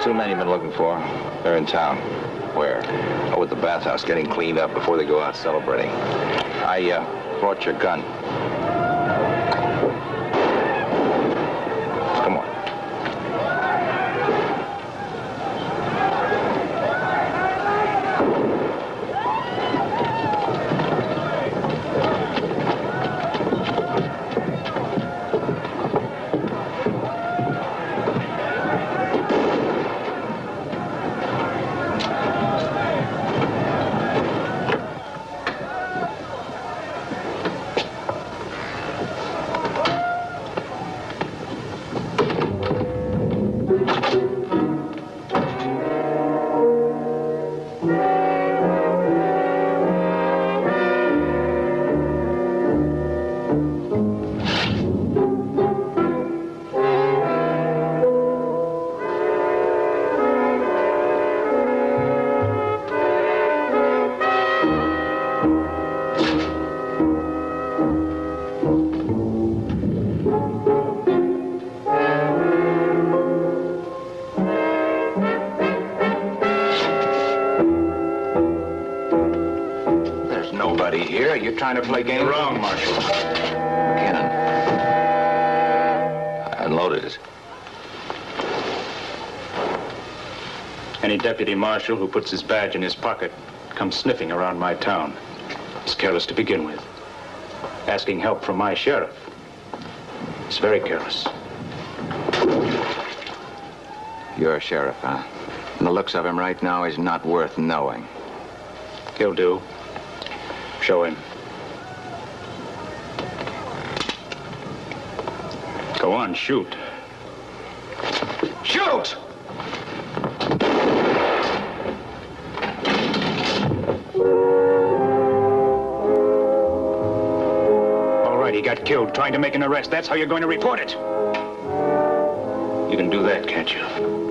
two men you've been looking for. They're in town. Where? Oh, at the bathhouse, getting cleaned up before they go out celebrating. I brought your gun. Come on. You're trying to play games? Wrong, Marshal. McKinnon. I unloaded it. Any deputy marshal who puts his badge in his pocket comes sniffing around my town. He's careless to begin with. Asking help from my sheriff. He's very careless. You're a sheriff, huh? And the looks of him right now is not worth knowing. He'll do. Show him. Go on, shoot. Shoot! All right, he got killed trying to make an arrest. That's how you're going to report it. You can do that, can't you?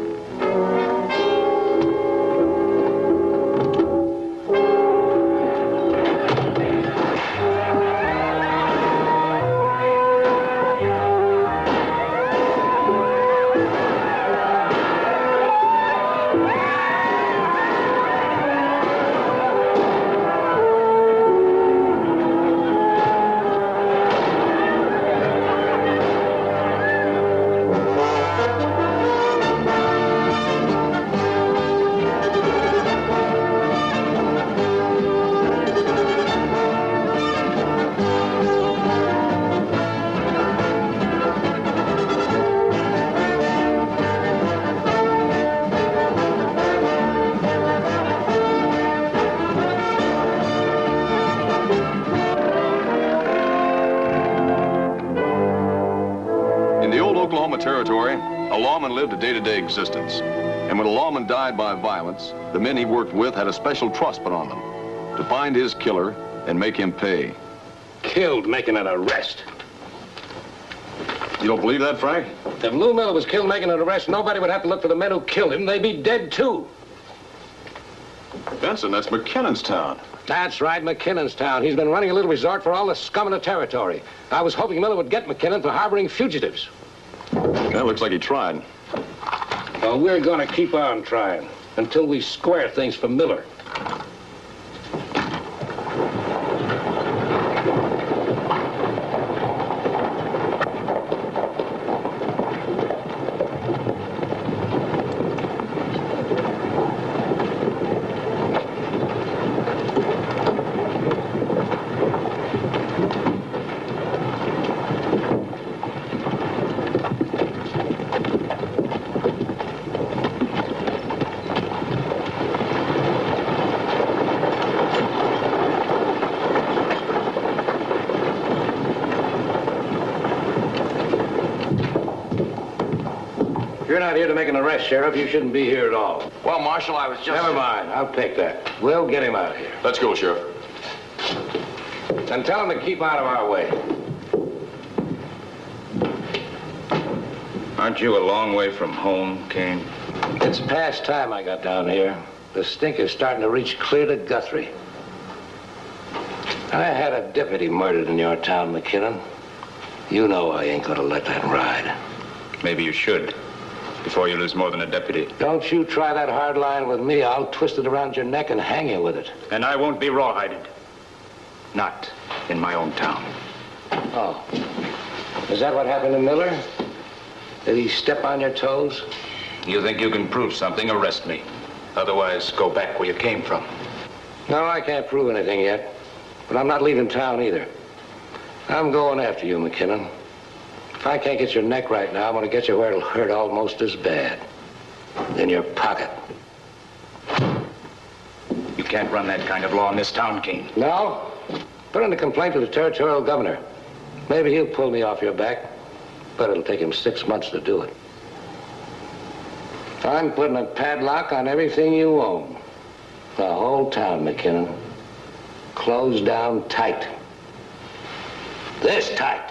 Territory, a lawman lived a day-to-day existence. And when a lawman died by violence, the men he worked with had a special trust put on them to find his killer and make him pay. Killed making an arrest. You don't believe that, Frank? If Lou Miller was killed making an arrest, nobody would have to look for the men who killed him. They'd be dead, too. Benson, that's McKinnon's town. That's right, McKinnon's town. He's been running a little resort for all the scum in the territory. I was hoping Miller would get McKinnon for harboring fugitives. That looks like he tried. Well, we're going to keep on trying until we square things for Miller. You're not here to make an arrest, Sheriff. You shouldn't be here at all. Well, Marshal, I was just... Never mind. I'll take that. We'll get him out of here. Let's go, Sheriff. And tell him to keep out of our way. Aren't you a long way from home, Caine? It's past time I got down here. The stink is starting to reach clear to Guthrie. I had a deputy murdered in your town, McKinnon. You know I ain't gonna let that ride. Maybe you should. before you lose more than a deputy. Don't you try that hard line with me. I'll twist it around your neck and hang you with it. And I won't be rawhided. Not in my own town. Oh. Is that what happened to Miller? Did he step on your toes? You think you can prove something, arrest me. Otherwise, go back where you came from. No, I can't prove anything yet. But I'm not leaving town either. I'm going after you, McKinnon. If I can't get your neck right now, I'm going to get you where it'll hurt almost as bad. In your pocket. You can't run that kind of law in this town, Caine. No? Put in a complaint to the territorial governor. Maybe he'll pull me off your back. But it'll take him 6 months to do it. I'm putting a padlock on everything you own. The whole town, McKinnon. Closed down tight. This tight.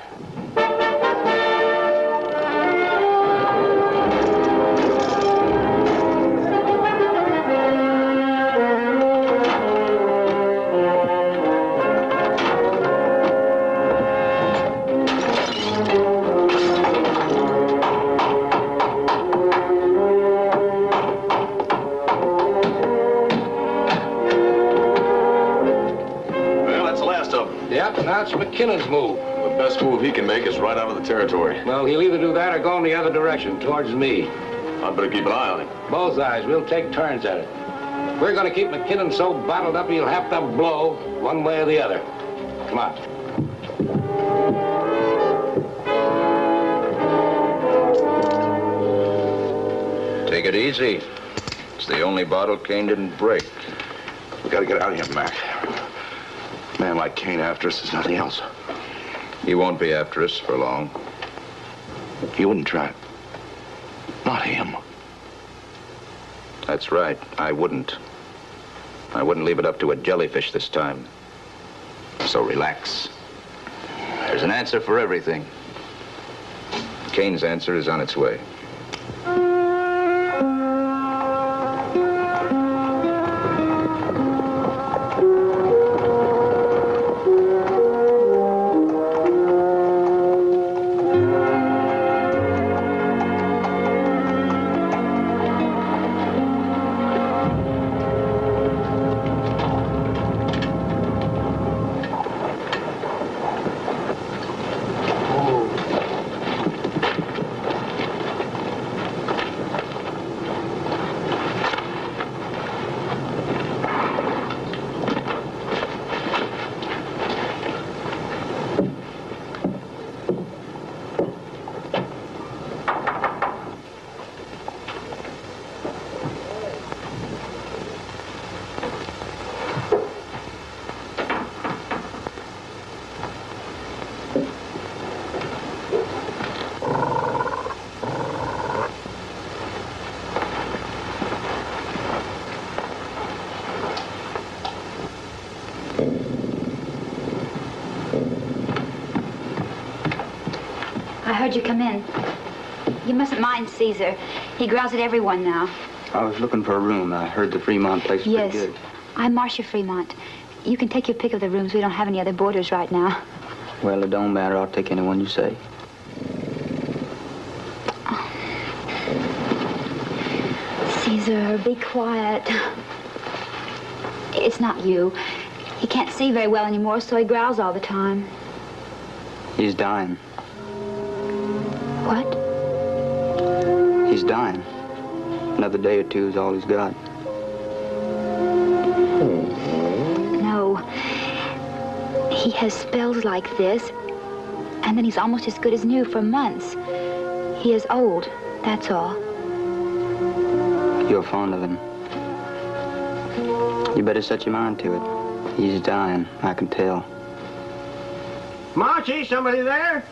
That's McKinnon's move. The best move he can make is right out of the territory. Well, he'll either do that or go in the other direction, towards me. I'd better keep an eye on him. Both eyes. We'll take turns at it. We're going to keep McKinnon so bottled up he'll have to blow one way or the other. Come on. Take it easy. It's the only bottle Caine didn't break. We gotta get out of here, Mac. A man like Caine after us is nothing else. He won't be after us for long. He wouldn't try it. Not him. That's right. I wouldn't. I wouldn't leave it up to a jellyfish this time. So relax. There's an answer for everything. Caine's answer is on its way. I heard you come in. You mustn't mind Caesar. He growls at everyone now. I was looking for a room. I heard the Fremont place was pretty good. I'm Marcia Fremont. You can take your pick of the rooms. We don't have any other boarders right now. Well, it don't matter. I'll take anyone you say. Caesar, be quiet. It's not you. He can't see very well anymore, so he growls all the time. He's dying. What? He's dying. Another day or two is all he's got. No. He has spells like this, and then he's almost as good as new for months. He is old, that's all. You're fond of him. You better set your mind to it. He's dying, I can tell. Marcy, somebody there?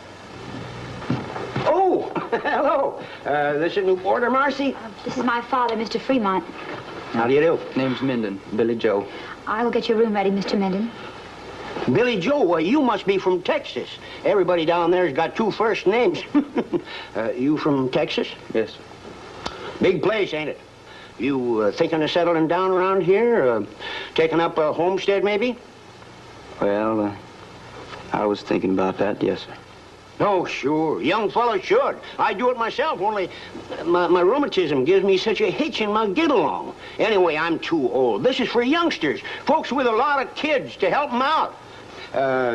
Oh, hello. This a new boarder, Marcy? This is my father, Mr. Fremont. How do you do? Name's Minden, Billy Joe. I will get your room ready, Mr. Minden. Billy Joe, you must be from Texas. Everybody down there's got two first names. You from Texas? Yes, sir. Big place, ain't it? You thinking of settling down around here? Taking up a homestead, maybe? Well, I was thinking about that, yes, sir. No, sure. Young fella should. I do it myself, only my rheumatism gives me such a hitch in my get-along. Anyway, I'm too old. This is for youngsters, folks with a lot of kids to help them out.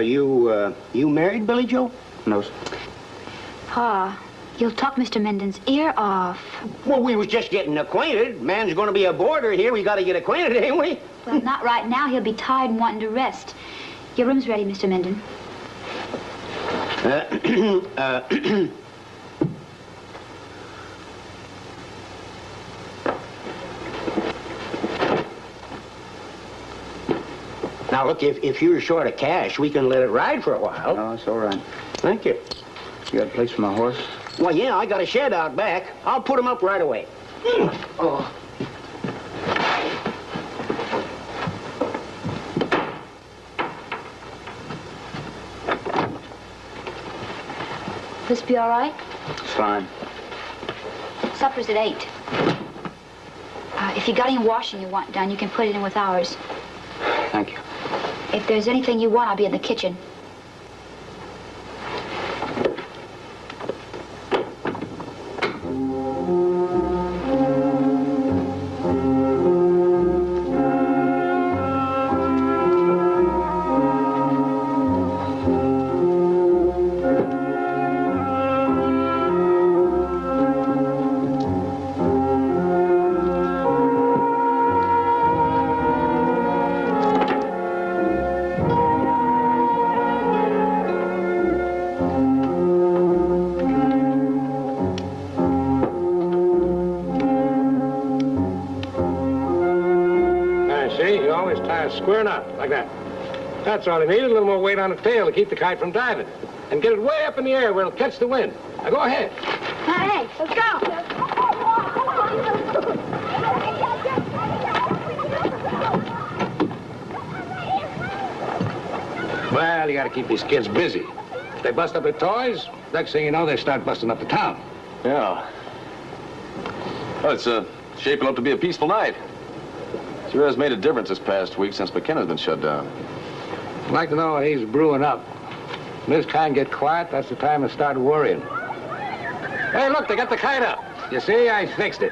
You married, Billy Joe? No, sir. Pa, you'll talk Mr. Minden's ear off. Well, we was just getting acquainted. Man's gonna be a boarder here. We gotta get acquainted, ain't we? Well, not right now. He'll be tired and wanting to rest. Your room's ready, Mr. Minden. Now, look, if you're short of cash, we can let it ride for a while. No, it's all right. Thank you. You got a place for my horse? Well, yeah, I got a shed out back. I'll put him up right away. Oh. This be all right? It's fine. Supper's at 8. If you got any washing you want done, you can put it in with ours. Thank you. If there's anything you want, I'll be in the kitchen. Squaring up, like that. That's all he needed, a little more weight on the tail to keep the kite from diving. And get it way up in the air where it'll catch the wind. Now, go ahead. Hey, let's go. Well, you gotta keep these kids busy. If they bust up their toys, next thing you know, they start busting up the town. Yeah. Well, it's shaping up to be a peaceful night. Sure has made a difference this past week since McKinnon's been shut down. I'd like to know what he's brewing up. When this kind get quiet, that's the time to start worrying. Hey, look, they got the kite up. You see, I fixed it.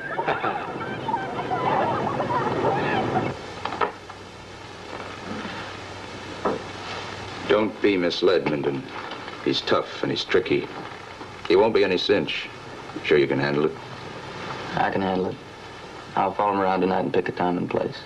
Don't be misled, Minden. He's tough and he's tricky. He won't be any cinch. Sure you can handle it? I can handle it. I'll follow him around tonight and pick a time and place.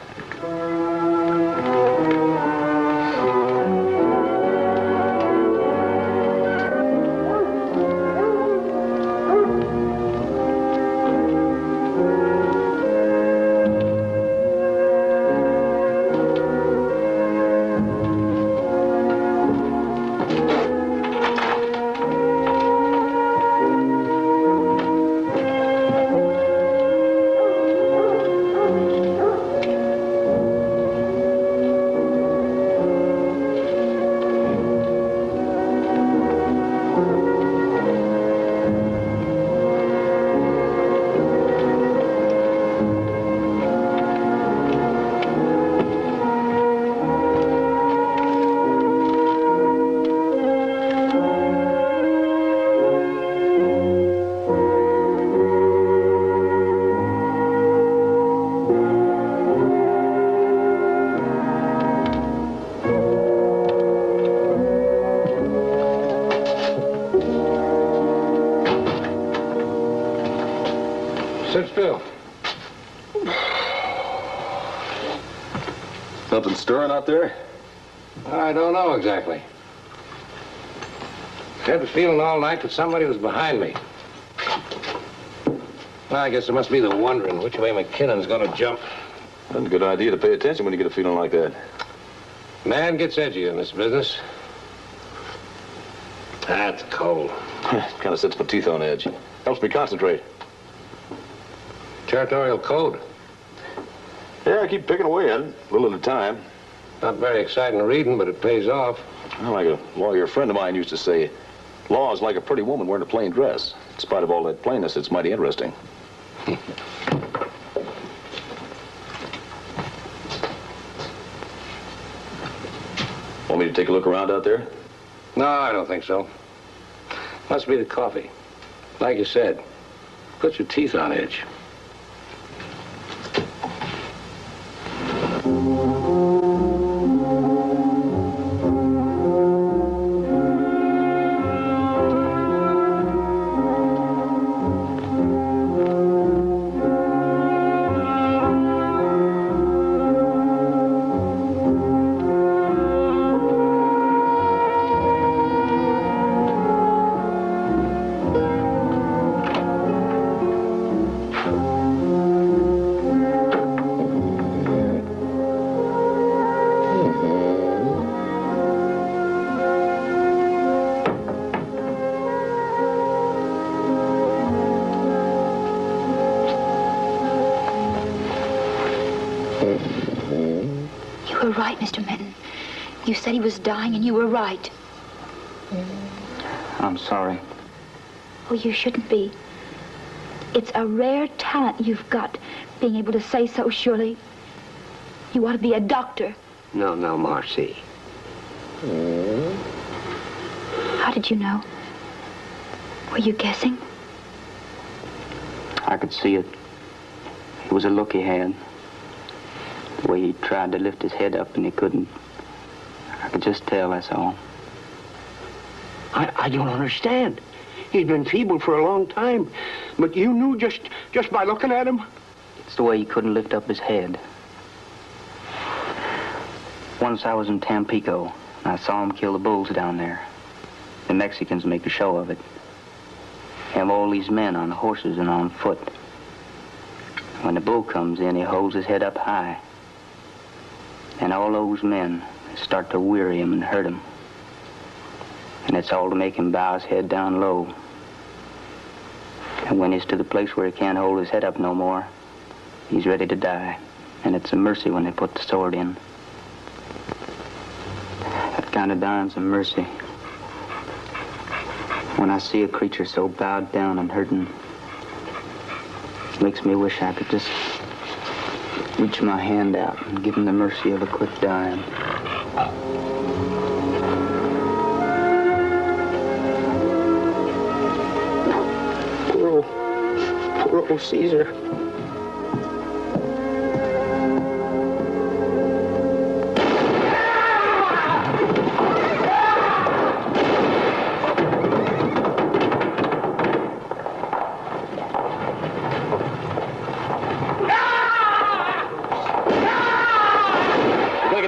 Sit still. Something stirring out there? I don't know exactly. Had the feeling all night that somebody was behind me. Well, I guess it must be the wondering which way McKinnon's gonna jump. That's a good idea to pay attention when you get a feeling like that. Man gets edgy in this business. That's cold. Kind of sets my teeth on edge. Helps me concentrate. Territorial code. Yeah, I keep picking away at it, a little at a time. Not very exciting reading, but it pays off. Well, like a lawyer friend of mine used to say, law is like a pretty woman wearing a plain dress. In spite of all that plainness, it's mighty interesting. Want me to take a look around out there? No, I don't think so. Must be the coffee. Like you said, puts your teeth on edge. You were right, Mr. Minton. You said he was dying, and you were right. I'm sorry. Oh, you shouldn't be. It's a rare talent you've got, being able to say so surely. You ought to be a doctor. No, Marcy. How did you know? Were you guessing? I could see it. It was a look he had. The way he tried to lift his head up and he couldn't. I could just tell, that's all. I don't understand. He's been feeble for a long time, but you knew just by looking at him? It's the way he couldn't lift up his head. Once I was in Tampico, and I saw him kill the bulls down there. The Mexicans make a show of it. Have all these men on horses and on foot. When the bull comes in, he holds his head up high. And all those men start to weary him and hurt him. And it's all to make him bow his head down low. And when he's to the place where he can't hold his head up no more, he's ready to die. And it's a mercy when they put the sword in. That kind of dying's a mercy. When I see a creature so bowed down and hurting, it makes me wish I could just reach my hand out and give him the mercy of a quick dying. Poor old Caesar.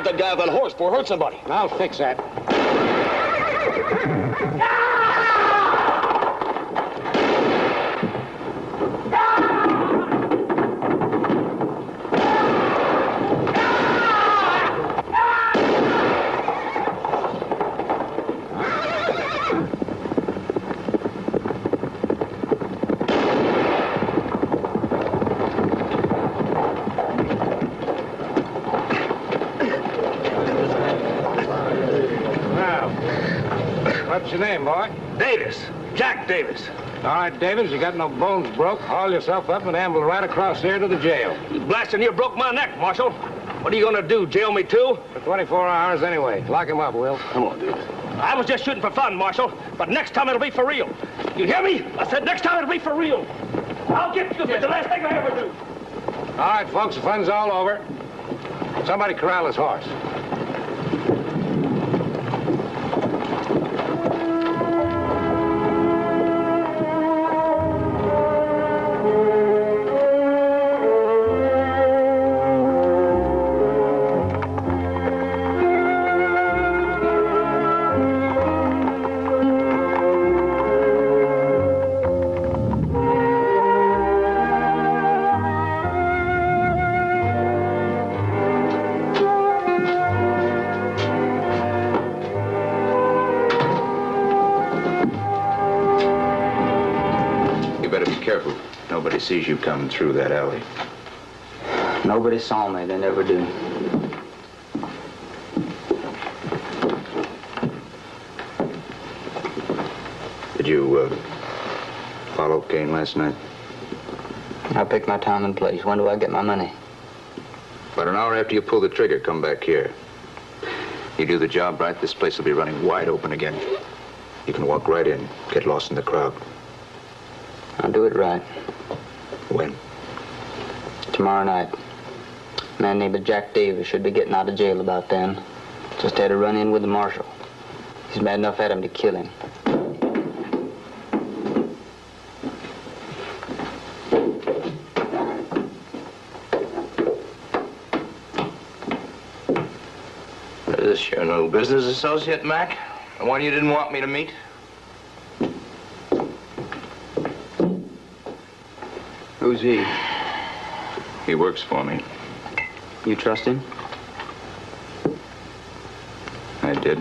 That guy on that horse before it hurt somebody. I'll fix that. What's your name, boy? Davis. Jack Davis. All right, Davis, you got no bones broke. Haul yourself up and amble right across here to the jail. You blasted near broke my neck, Marshal. What are you gonna do, jail me too? For 24 hours anyway. Lock him up, Will. Come on, Davis. I was just shooting for fun, Marshal. But next time it'll be for real. You hear me? I said next time it'll be for real. I'll get you. It's the last thing I ever do. All right, folks, the fun's all over. Somebody corral his horse. Nobody sees you coming through that alley. Nobody saw me. They never do. Did you follow Caine last night? I picked my time and place. When do I get my money? About an hour after you pull the trigger, come back here. You do the job right, this place will be running wide open again. You can walk right in, get lost in the crowd. I'll do it right. When? Tomorrow night. A man named Jack Davis should be getting out of jail about then. Just had a run-in with the marshal. He's mad enough at him to kill him. Is this your new business associate, Mac? The one you didn't want me to meet? Who's he? He works for me. You trust him? I did.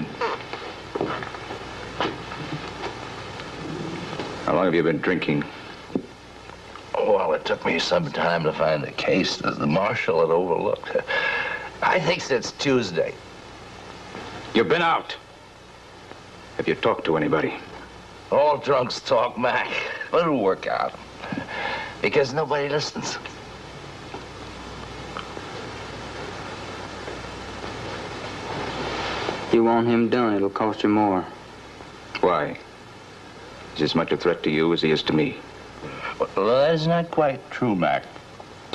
How long have you been drinking? Oh, well, it took me some time to find the case that the marshal had overlooked. I think since Tuesday. You've been out. Have you talked to anybody? All drunks talk, Mac, but it'll work out. Because nobody listens. You want him done, it'll cost you more. Why? Is he as much a threat to you as he is to me? Well, that is not quite true, Mac.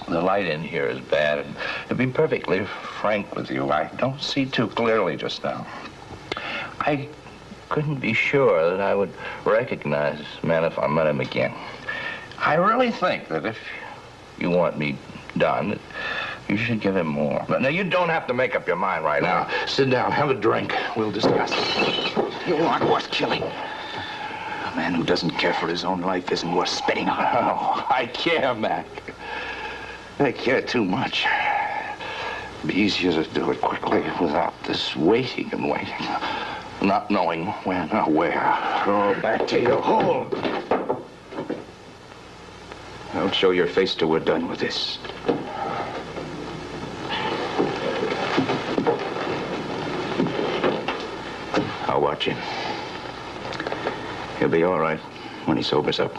The light in here is bad, and to be perfectly frank with you, I don't see too clearly just now. I couldn't be sure that I would recognize this man if I met him again. I really think that if you want me done, that you should give him more. But now, you don't have to make up your mind right now. Sit down, have a drink. We'll discuss it. You aren't worth killing. A man who doesn't care for his own life isn't worth spitting on. Oh, I care, Mac. I care too much. It'd be easier to do it quickly without this waiting and waiting. Not knowing when or where. Oh, back to your hole. Don't show your face till we're done with this. I'll watch him. He'll be all right when he sobers up.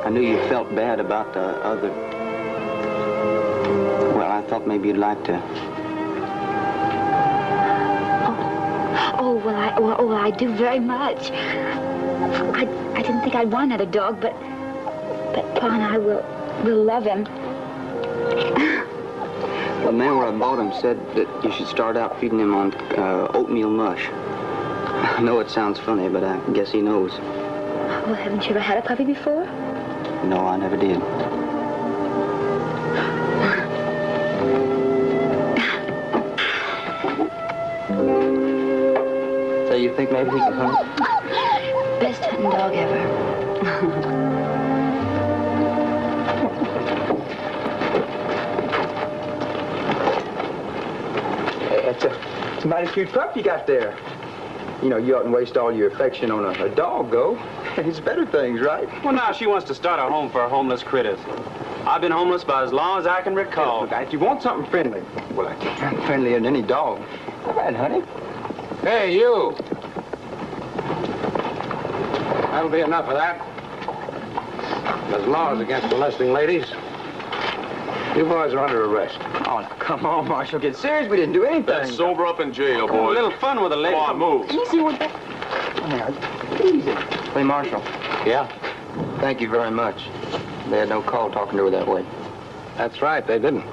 I knew you felt bad about the other... Well, I thought maybe you'd like to... Well, I do very much. I didn't think I'd want another dog, but Pa and I will love him. The man where I bought him said that you should start out feeding him on oatmeal mush. I know it sounds funny, but I guess he knows. Well, haven't you ever had a puppy before? No, I never did. So you think maybe he can hunt? Best hunting dog ever. It's a mighty cute pup you got there. You know, you oughtn't waste all your affection on a dog, though. It's better things, right? Well, now she wants to start a home for homeless critters. I've been homeless about as long as I can recall. Look, if you want something friendly, well, I'm friendlier than any dog. All right, honey. Hey, you. That'll be enough of that. There's laws against molesting ladies. You boys are under arrest. Oh, now, come on, Marshal. Get serious. We didn't do anything. That's sober up in jail, boys. A little fun with a lady. Come on, move. Easy with that. Oh, now, easy. Hey, Marshal. Yeah? Thank you very much. They had no call talking to her that way. That's right, they didn't.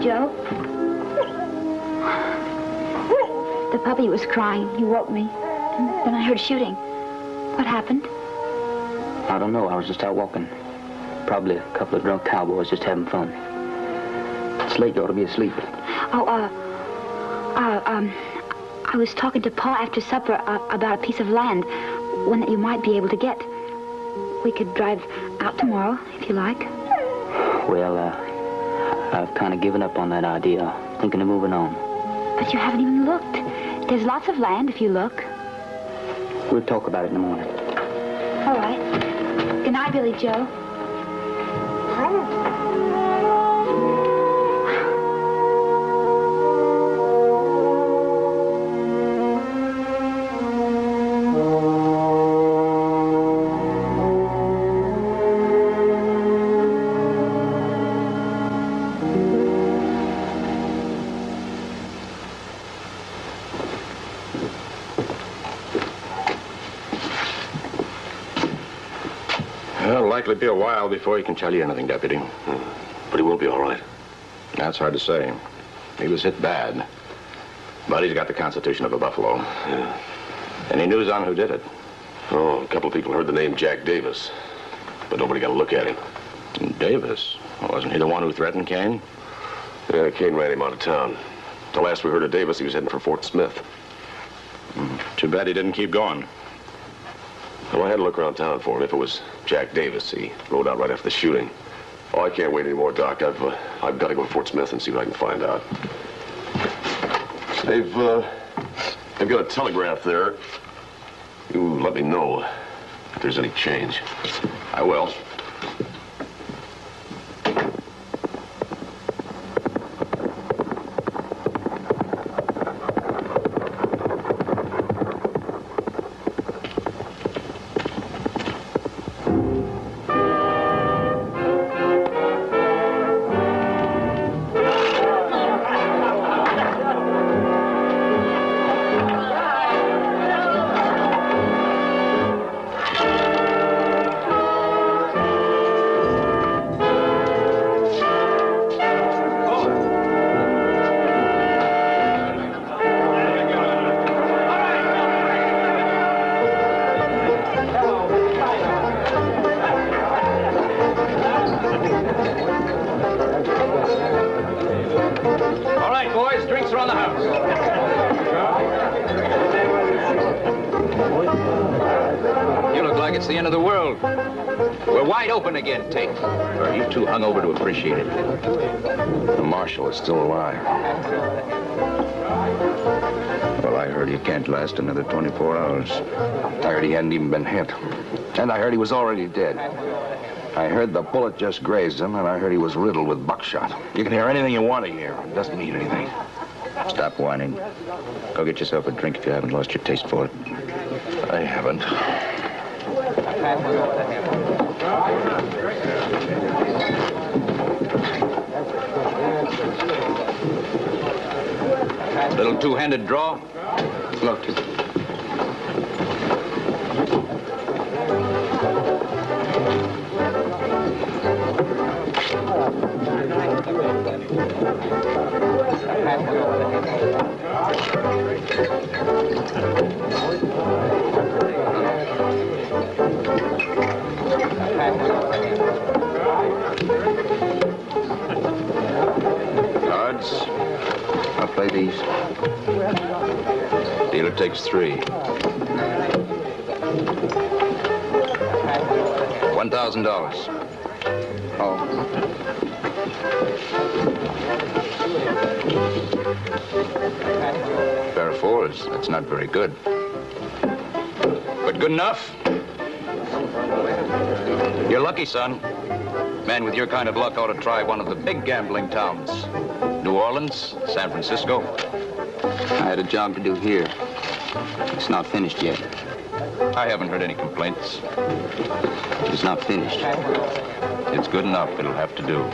Joe? The puppy was crying. He woke me. And then I heard shooting. What happened? I don't know. I was just out walking. Probably a couple of drunk cowboys just having fun. It's late. You ought to be asleep. Oh, I was talking to Pa after supper about a piece of land, one that you might be able to get. We could drive out tomorrow, if you like. Well, I've kind of given up on that idea. Thinking of moving on. But you haven't even looked. There's lots of land if you look. We'll talk about it in the morning. All right. Good night, Billy Joe. It'll likely be a while before he can tell you anything, Deputy. But he won't be all right. That's hard to say. He was hit bad. But he's got the constitution of a buffalo. Yeah. Any news on who did it? Oh, a couple of people heard the name Jack Davis. But nobody got a look at him. Davis? Wasn't he the one who threatened Caine? Yeah, Caine ran him out of town. The last we heard of Davis, he was heading for Fort Smith. Too bad he didn't keep going. Well, I had to look around town for him. If it was Jack Davis, he rode out right after the shooting. Oh, I can't wait anymore, Doc. I've got to go to Fort Smith and see what I can find out. They've got a telegraph there. You let me know if there's any change. I will. It's the end of the world. We're wide open again, Tate. Are you too hungover to appreciate it? The marshal is still alive. Well, I heard he can't last another 24 hours. I heard he hadn't even been hit. And I heard he was already dead. I heard the bullet just grazed him, and I heard he was riddled with buckshot. You can hear anything you want to hear. It doesn't mean anything. Stop whining. Go get yourself a drink if you haven't lost your taste for it. I haven't. Little two-handed draw? Look. Cards. I'll play these. Dealer takes 3. $1,000. Oh. Pair of 4s. That's not very good. But good enough. You're lucky, son. Man with your kind of luck ought to try one of the big gambling towns. New Orleans, San Francisco. I had a job to do here. It's not finished yet. I haven't heard any complaints. It's not finished. It's good enough. It'll have to do.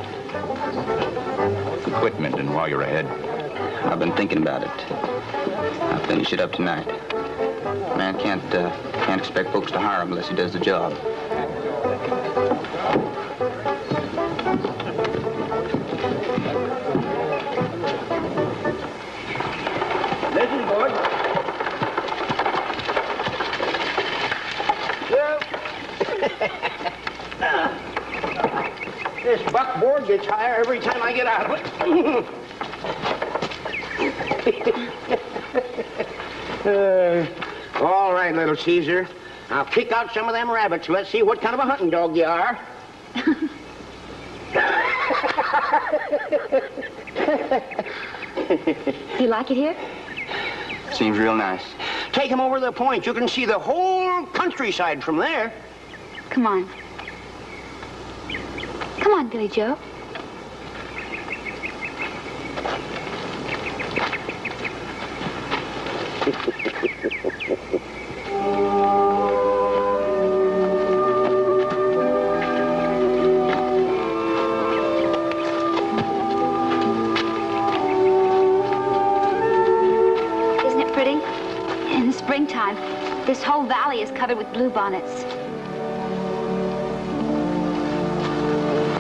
Equipment and while you're ahead. I've been thinking about it. I'll finish it up tonight. Man can't expect folks to hire him unless he does the job. buckboard gets higher every time I get out of it. All right, little Caesar. I'll kick out some of them rabbits. Let's see what kind of a hunting dog you are. You like it here? Seems real nice. Take him over the point. You can see the whole countryside from there. Come on. Come on, Billy Joe. Isn't it pretty? In the springtime, this whole valley is covered with bluebonnets.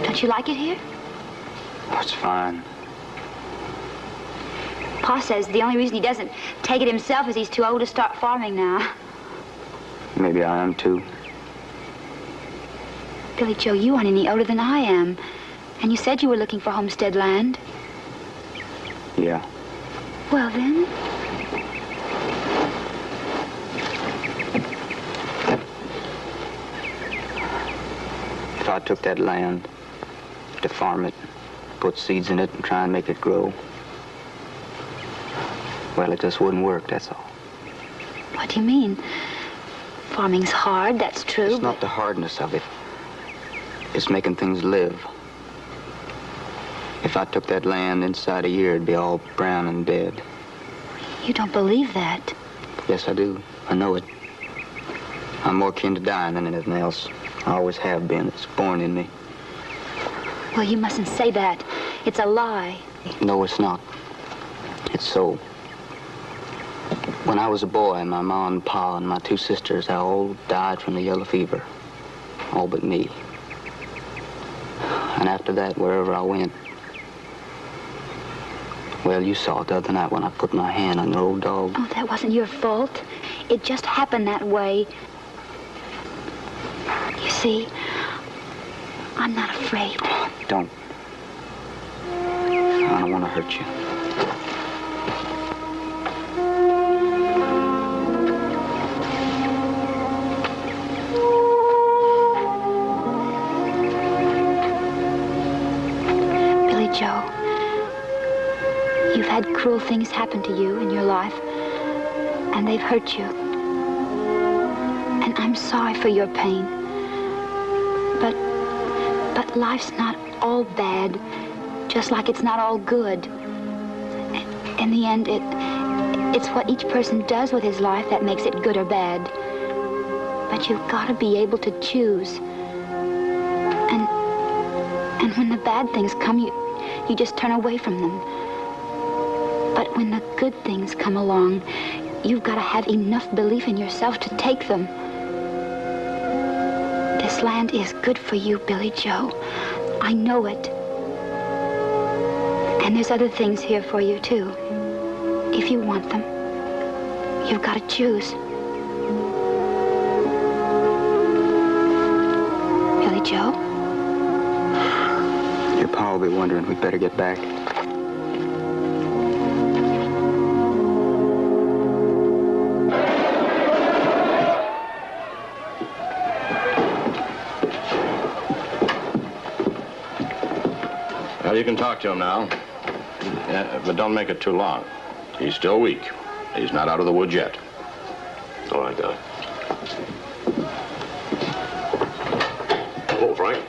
Don't you like it here? Oh, it's fine. Pa says the only reason he doesn't take it himself is he's too old to start farming now. Maybe I am too. Billy Joe, you aren't any older than I am. And you said you were looking for homestead land. Yeah. Well, then. If I took that land to farm it, put seeds in it and try and make it grow, well, it just wouldn't work, that's all. What do you mean? Farming's hard, that's true. It's not the hardness of it. It's making things live. If I took that land inside a year, it'd be all brown and dead. You don't believe that. Yes, I do. I know it. I'm more kin to dying than anything else. I always have been. It's born in me. Well, you mustn't say that. It's a lie. No, it's not. It's so. When I was a boy, my ma and pa and my two sisters, they all died from the yellow fever. All but me. And after that, wherever I went, well, you saw it the other night when I put my hand on the old dog. Oh, that wasn't your fault. It just happened that way. You see, I'm not afraid. Don't. I don't want to hurt you. Billy Joe, you've had cruel things happen to you in your life, and they've hurt you. And I'm sorry for your pain. But life's not all bad, just like it's not all good. In the end, it's what each person does with his life that makes it good or bad. But you've got to be able to choose. And when the bad things come, you just turn away from them. But when the good things come along, you've got to have enough belief in yourself to take them. This land is good for you, Billy Joe. I know it. And there's other things here for you, too. If you want them, you've got to choose. Billy Joe? Your pa will be wondering we'd better get back. Well, you can talk to him now. Yeah, but don't make it too long. He's still weak. He's not out of the woods yet. All right, Doc. Hello, Frank.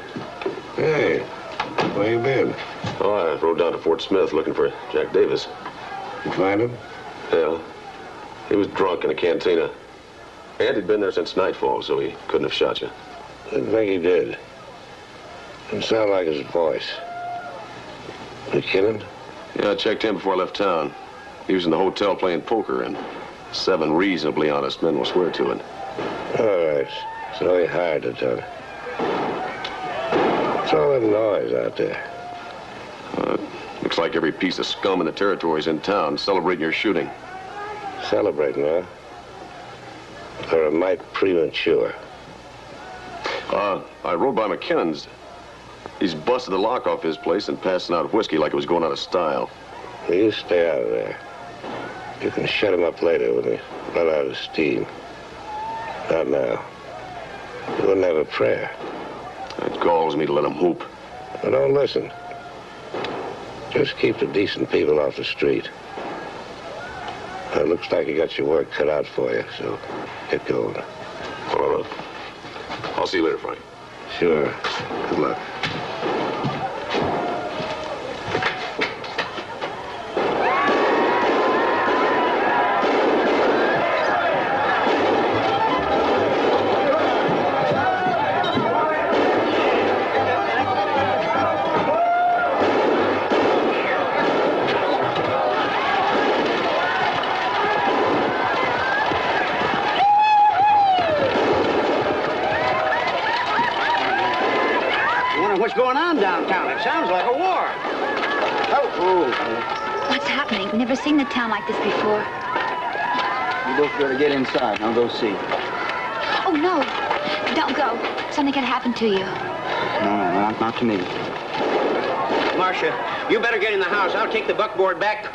Hey, where you been? Oh, I rode down to Fort Smith looking for Jack Davis. You find him? Yeah. He was drunk in a cantina. And he'd been there since nightfall, so he couldn't have shot you. I didn't think he did. Didn't sound like his voice. McKinnon? Yeah, I checked him before I left town. He was in the hotel playing poker, and 7 reasonably honest men will swear to it. All right. So he hired it, huh? What's all that noise out there? Looks like every piece of scum in the territory's in town celebrating your shooting. Celebrating, huh? Or a mite premature. I rode by McKinnon's. He's busted the lock off his place and passing out whiskey like it was going out of style. Well, you stay out of there. You can shut him up later when he run out of steam. Not now. You wouldn't have a prayer. It galls me to let him whoop. Well, don't listen. Just keep the decent people off the street. It looks like you got your work cut out for you, so get going. Well, I'll see you later, Frank. Sure. Good luck. What's going on downtown? It sounds like a war. What's happening? Never seen the town like this before. You both gotta get inside. I'll go see. Oh, no. Don't go. Something could happen to you. No, not to me. Marcia, you better get in the house. I'll take the buckboard back.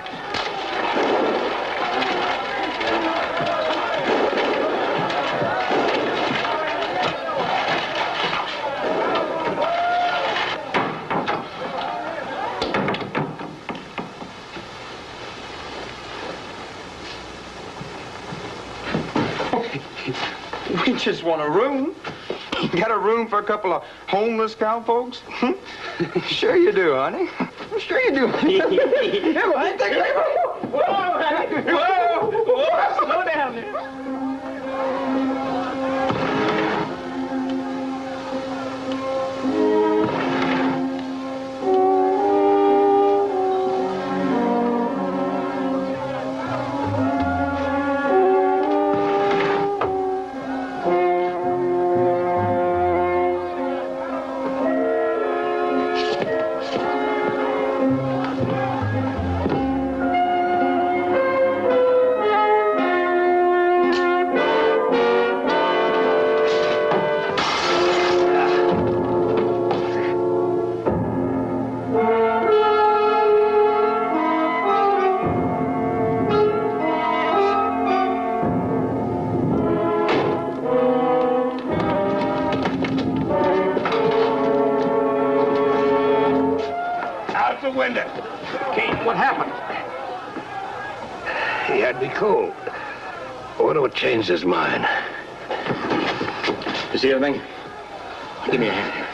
We just want a room. You got a room for a couple of homeless cowpokes? Sure you do, honey. Sure you do. Whoa, slow down there. Caine, what happened? He had me cold. I wonder what changed his mind. You see anything? Give me a hand here.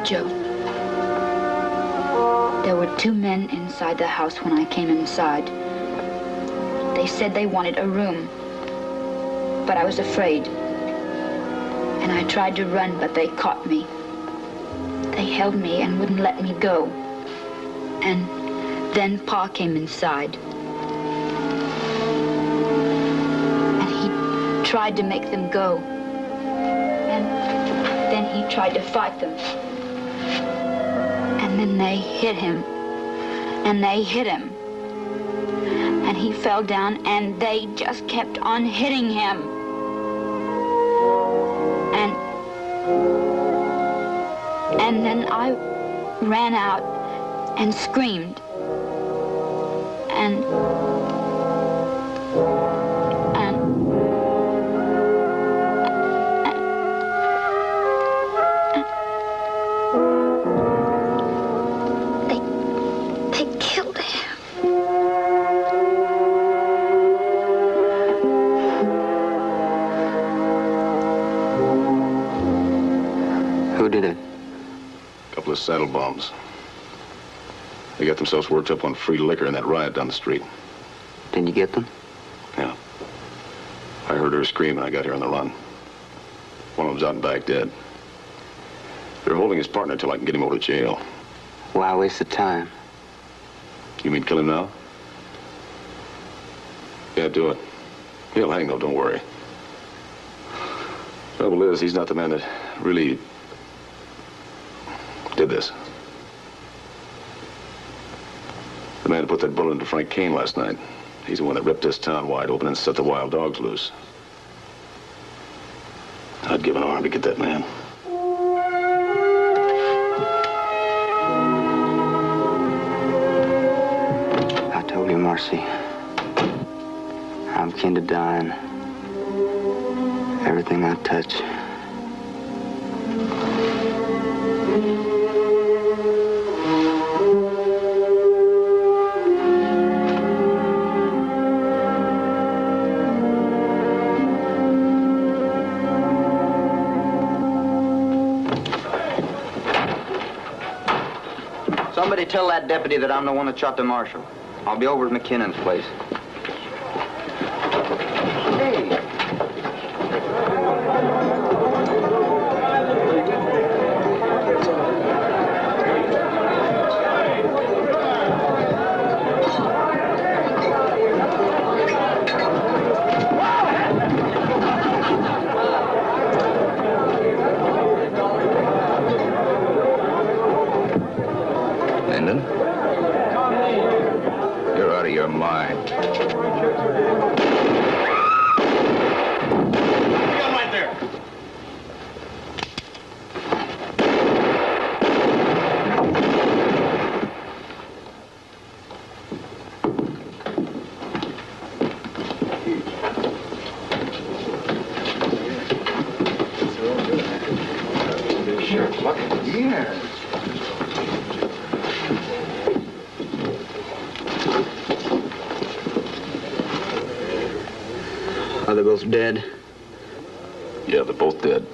Joe. There were two men inside the house when I came inside. They said they wanted a room, but I was afraid. And I tried to run, but they caught me. They held me and wouldn't let me go. And then Pa came inside. And he tried to make them go. And then he tried to fight them. And then they hit him. And they hit him. And he fell down, and they just kept on hitting him. And then I ran out and screamed. And Who did it? A couple of saddle bombs. They got themselves worked up on free liquor in that riot down the street. Did you get them? Yeah. I heard her scream and I got here on the run. One of them's out in back dead. They're holding his partner till I can get him over to jail. Why waste the time? You mean kill him now? Yeah, do it. He'll hang though, don't worry. Trouble is, he's not the man that really did this. The man who put that bullet into Frank Caine last night. He's the one that ripped this town wide open and set the wild dogs loose. I'd give an arm to get that man. I told you, Marcy. I'm kin to dying. Everything I touch. Somebody tell that deputy that I'm the one that shot the marshal. I'll be over at McKinnon's place. Hey. You're out of your mind. Gun right there. Sure, look. Yeah. Are they both dead? Yeah, they're both dead.